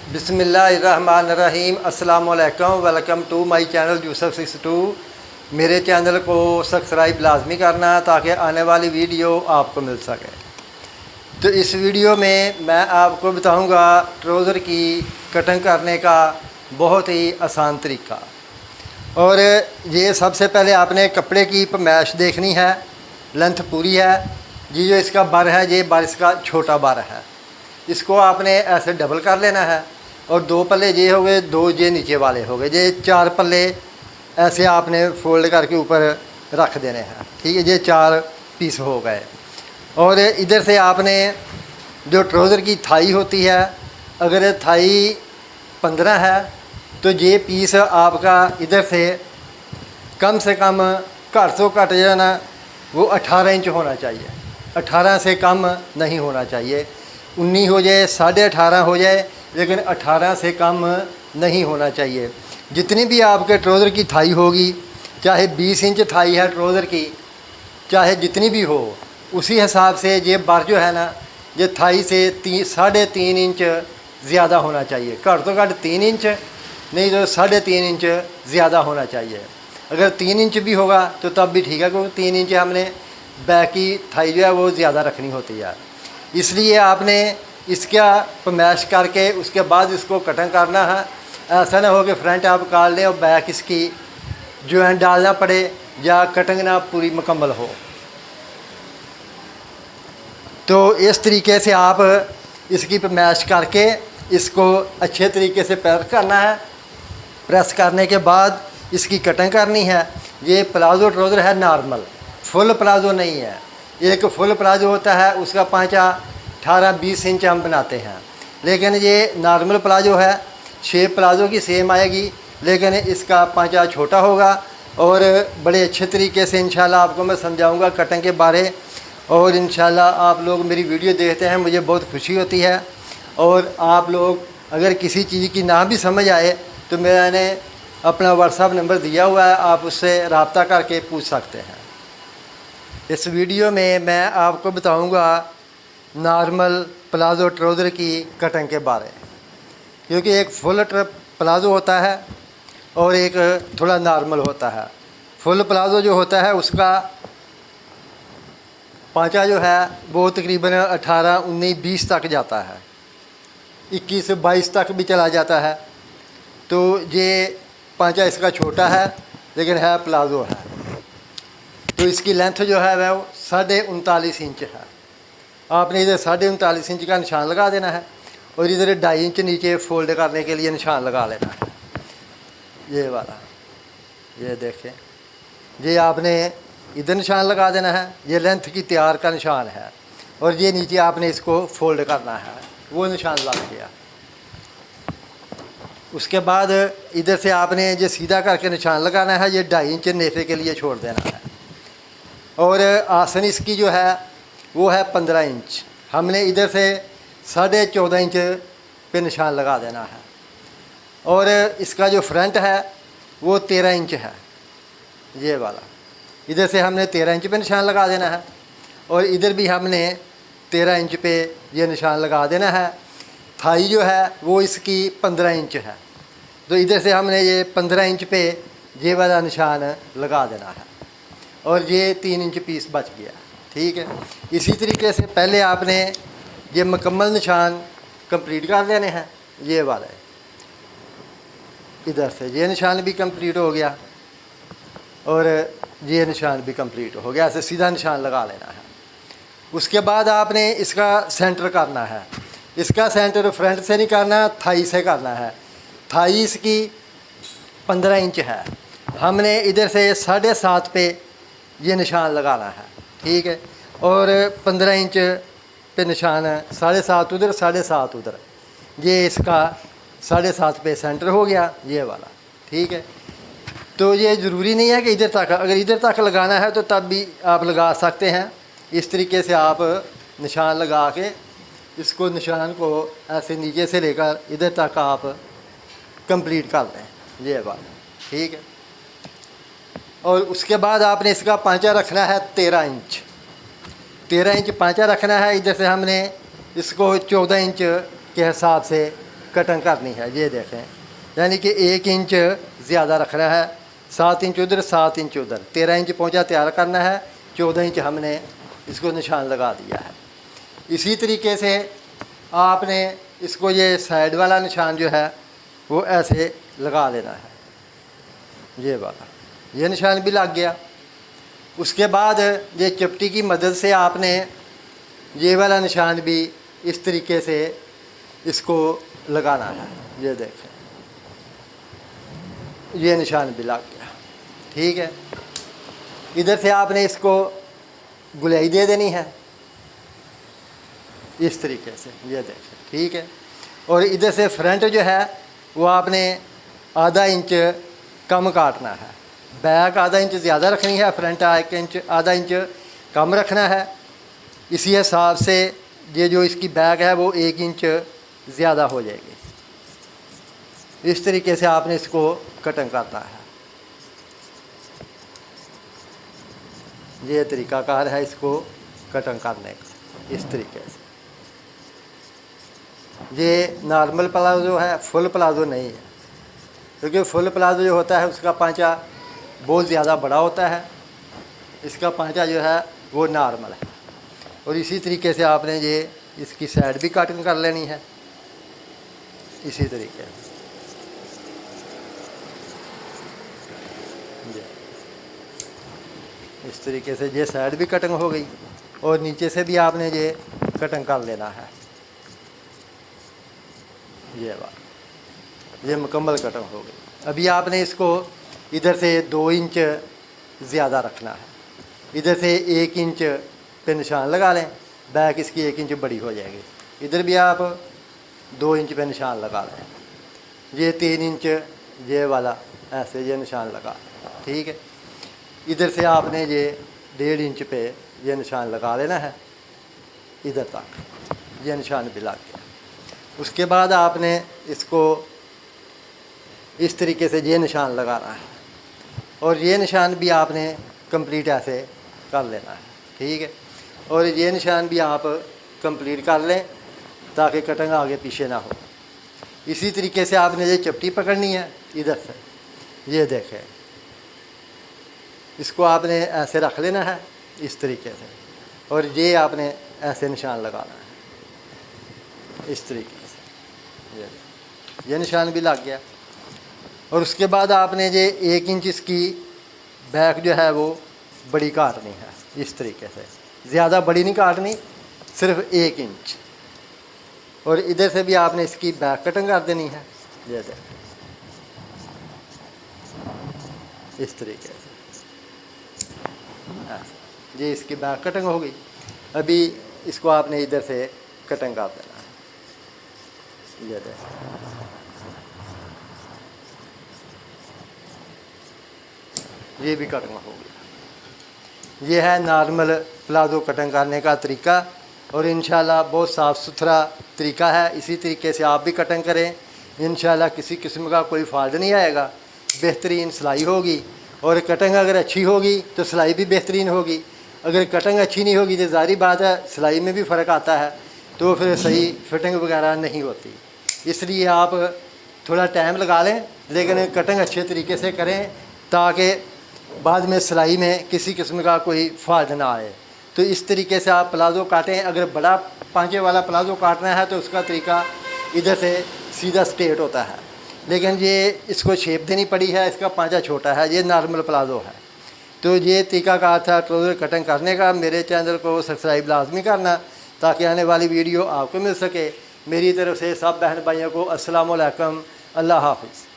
बिस्मिल्लाहिर्रहमानिर्रहीम। अस्सलाम वालेकुम। Welcome to my channel Yusuf 62। मेरे चैनल को सब्सक्राइब लाजमी करना ताकि आने वाली वीडियो आपको मिल सके। तो इस वीडियो में मैं आपको बताऊंगा ट्राउज़र की कटिंग करने का बहुत ही आसान तरीका। और ये सबसे पहले आपने कपड़े की पैमाइश देखनी है, लेंथ पूरी है। ये जो इसका बर है, ये बर इसका छोटा बर है, इसको आपने ऐसे डबल कर लेना है। और दो पल्ले ये हो गए, दो ये नीचे वाले हो गए, ये चार पल्ले ऐसे आपने फोल्ड करके ऊपर रख देने हैं। ठीक है, ये चार पीस हो गए। और इधर से आपने जो ट्राउज़र की थाई होती है, अगर थाई 15 है तो ये पीस आपका इधर से कम घट तो घट जो है ना वो 18 इंच होना चाहिए। 18 से कम नहीं होना चाहिए। 19 हो जाए, 18.5 हो जाए, लेकिन 18 से कम नहीं होना चाहिए। जितनी भी आपके ट्राउज़र की थाई होगी, चाहे 20 इंच थाई है ट्राउज़र की, चाहे जितनी भी हो, उसी हिसाब से ये बर जो है ना, ये थाई से 3.5 इंच ज़्यादा होना चाहिए। घट तो घट 3 इंच नहीं तो 3.5 इंच ज़्यादा होना चाहिए। अगर 3 इंच भी होगा तो तब भी ठीक है, क्योंकि 3 इंच हमने बैक की थाई जो है वो ज़्यादा रखनी होती है। इसलिए आपने इसका पैमाइश करके उसके बाद इसको कटिंग करना है। ऐसा ना हो कि फ्रंट आप काट लें और बैक इसकी जॉइंट डालना पड़े या कटिंग ना पूरी मुकम्मल हो। तो इस तरीके से आप इसकी पैमाइश करके इसको अच्छे तरीके से प्रेस करना है। प्रेस करने के बाद इसकी कटिंग करनी है। ये प्लाज़ो ट्राउज़र है नॉर्मल, फुल प्लाज़ो नहीं है। एक फुल प्लाज़ो होता है, उसका पाँचा 18-20 इंच हम बनाते हैं, लेकिन ये नॉर्मल प्लाज़ो है। शेप प्लाज़ो की सेम आएगी, लेकिन इसका पाँचा छोटा होगा। और बड़े अच्छे तरीके से इंशाल्लाह आपको मैं समझाऊंगा कटिंग के बारे। और इंशाल्लाह आप लोग मेरी वीडियो देखते हैं, मुझे बहुत खुशी होती है। और आप लोग अगर किसी चीज़ की ना भी समझ आए तो मैंने अपना व्हाट्सएप नंबर दिया हुआ है, आप उससे रब्ता करके पूछ सकते हैं। इस वीडियो में मैं आपको बताऊंगा नॉर्मल प्लाज़ो ट्राउज़र की कटिंग के बारे, क्योंकि एक फुल प्लाज़ो होता है और एक थोड़ा नॉर्मल होता है। फुल प्लाज़ो जो होता है उसका पाँचा जो है वो तकरीबन 18, 19, 20 तक जाता है, 21, 22 तक भी चला जाता है। तो ये पाँचा इसका छोटा है, लेकिन है प्लाज़ो है। तो इसकी लेंथ जो है वह 39.5 इंच है। आपने इधर 39.5 इंच का निशान लगा देना है और इधर 2.5 इंच नीचे फोल्ड करने के लिए निशान लगा लेना है। ये वाला, ये देखें, ये आपने इधर निशान लगा देना है। ये लेंथ की तैयार का निशान है। और ये नीचे आपने इसको फोल्ड करना है, वो निशान लग गया। उसके बाद इधर से आपने ये सीधा करके निशान लगाना है। ये 2.5 इंच नेफे के लिए छोड़ देना है। और आसन इसकी जो है वो है 15 इंच। हमने इधर से 14.5 इंच पे निशान लगा देना है। और इसका जो फ्रंट है वो 13 इंच है, ये वाला। इधर से हमने 13 इंच पे निशान लगा देना है और इधर भी हमने 13 इंच पे ये निशान लगा देना है। थाई जो है वो इसकी 15 इंच है, तो इधर से हमने ये 15 इंच पे ये वाला निशान लगा देना है। और ये 3 इंच पीस बच गया। ठीक है, इसी तरीके से पहले आपने ये मुकम्मल निशान कंप्लीट कर लेने हैं। ये वाला है, इधर से ये निशान भी कंप्लीट हो गया और ये निशान भी कंप्लीट हो गया। ऐसे सीधा निशान लगा लेना है। उसके बाद आपने इसका सेंटर करना है। इसका सेंटर फ्रंट से नहीं करना, थाई से करना है। थाई इसकी 15 इंच है। हमने इधर से 7.5 पे ये निशान लगाना है। ठीक है, और 15 इंच पे निशान 7.5 उधर, 7.5 उधर। ये इसका 7.5 पे सेंटर हो गया, ये वाला। ठीक है, तो ये ज़रूरी नहीं है कि इधर तक, अगर इधर तक लगाना है तो तब भी आप लगा सकते हैं। इस तरीके से आप निशान लगा के इसको, निशान को ऐसे नीचे से लेकर इधर तक आप कंप्लीट कर लें, ये बात। ठीक है, और उसके बाद आपने इसका पाँचा रखना है 13 इंच। 13 इंच पाँचा रखना है। इधर से हमने इसको 14 इंच के हिसाब से कटिंग करनी है। ये देखें, यानी कि 1 इंच ज़्यादा रखना है, 7 इंच उधर 7 इंच उधर, 13 इंच पहुँचा तैयार करना है, 14 इंच हमने इसको निशान लगा दिया है। इसी तरीके से आपने इसको ये साइड वाला निशान जो है वो ऐसे लगा लेना है, ये वाला, ये निशान भी लग गया। उसके बाद ये चपटी की मदद से आपने ये वाला निशान भी इस तरीके से इसको लगाना है। ये देखें, ये निशान भी लग गया, ठीक है। इधर से आपने इसको गुलाई दे देनी है इस तरीके से, ये देखें, ठीक है। और इधर से फ्रंट जो है वो आपने आधा इंच कम काटना है, बैक आधा इंच ज़्यादा रखनी है, फ्रंट आधा इंच कम रखना है। इसी हिसाब से ये जो इसकी बैक है वो 1 इंच ज़्यादा हो जाएगी। इस तरीके से आपने इसको कटिंग करना है। ये तरीक़ाकार है इसको कटिंग करने का, इस तरीके से। ये नॉर्मल प्लाज़ो है, फुल प्लाज़ो नहीं है, क्योंकि फुल प्लाज़ो जो होता है उसका पांचा बहुत ज़्यादा बड़ा होता है, इसका पांचा जो है वो नॉर्मल है। और इसी तरीके से आपने ये इसकी साइड भी कटिंग कर लेनी है, इसी तरीके से। इस तरीके से ये साइड भी कटिंग हो गई और नीचे से भी आपने ये कटिंग कर लेना है। ये बात, ये मुकम्मल कटिंग हो गई। अभी आपने इसको इधर से 2 इंच ज़्यादा रखना है, इधर से 1 इंच पे निशान लगा लें, बैक इसकी 1 इंच बड़ी हो जाएगी। इधर भी आप 2 इंच पे निशान लगा लें, ये 3 इंच ये वाला ऐसे ये निशान लगा, ठीक है। इधर से आपने ये 1.5 इंच पे ये निशान लगा लेना है, इधर तक ये निशान भी लग गया। उसके बाद आपने इसको इस तरीके से ये निशान लगाना है और ये निशान भी आपने कंप्लीट ऐसे कर लेना है, ठीक है। और ये निशान भी आप कंप्लीट कर लें ताकि कटिंग आगे पीछे ना हो। इसी तरीके से आपने ये चपटी पकड़नी है इधर से, ये देखें, इसको आपने ऐसे रख लेना है इस तरीके से, और ये आपने ऐसे निशान लगाना है इस तरीके से। ये निशान भी लग गया। और उसके बाद आपने ये 1 इंच इसकी बैक जो है वो बड़ी काटनी है इस तरीके से, ज़्यादा बड़ी नहीं काटनी, सिर्फ 1 इंच। और इधर से भी आपने इसकी बैक कटिंग कर देनी है, ये देखें, इस तरीके से। ये इसकी बैक कटिंग हो गई। अभी इसको आपने इधर से कटिंग कर देना है, ये देखें। ये भी कटिंग हो गया। ये है नॉर्मल प्लाज़ो कटिंग करने का तरीका, और इंशाल्लाह बहुत साफ़ सुथरा तरीका है। इसी तरीके से आप भी कटिंग करें, इंशाल्लाह किसी किस्म का कोई फॉल्ट नहीं आएगा, बेहतरीन सिलाई होगी। और कटिंग अगर अच्छी होगी तो सिलाई भी बेहतरीन होगी, अगर कटिंग अच्छी नहीं होगी तो ज़ाहिर बात है सिलाई में भी फ़र्क आता है, तो फिर सही फिटिंग वगैरह नहीं होती। इसलिए आप थोड़ा टाइम लगा लें, लेकिन कटिंग अच्छे तरीके से करें ताकि बाद में सिलाई में किसी किस्म का कोई फॉल्ट ना आए। तो इस तरीके से आप प्लाज़ो काटें। अगर बड़ा पांचे वाला प्लाज़ो काटना है तो उसका तरीका इधर से सीधा स्ट्रेट होता है, लेकिन ये इसको शेप देनी पड़ी है, इसका पांचा छोटा है, ये नॉर्मल प्लाज़ो है। तो ये तरीकाकार था ट्राउज़र कटिंग करने का। मेरे चैनल को सब्सक्राइब लाजमी करना ताकि आने वाली वीडियो आपको मिल सके। मेरी तरफ से सब बहन भाइयों को अस्सलाम वालेकुम, अल्लाह हाफ़िज़।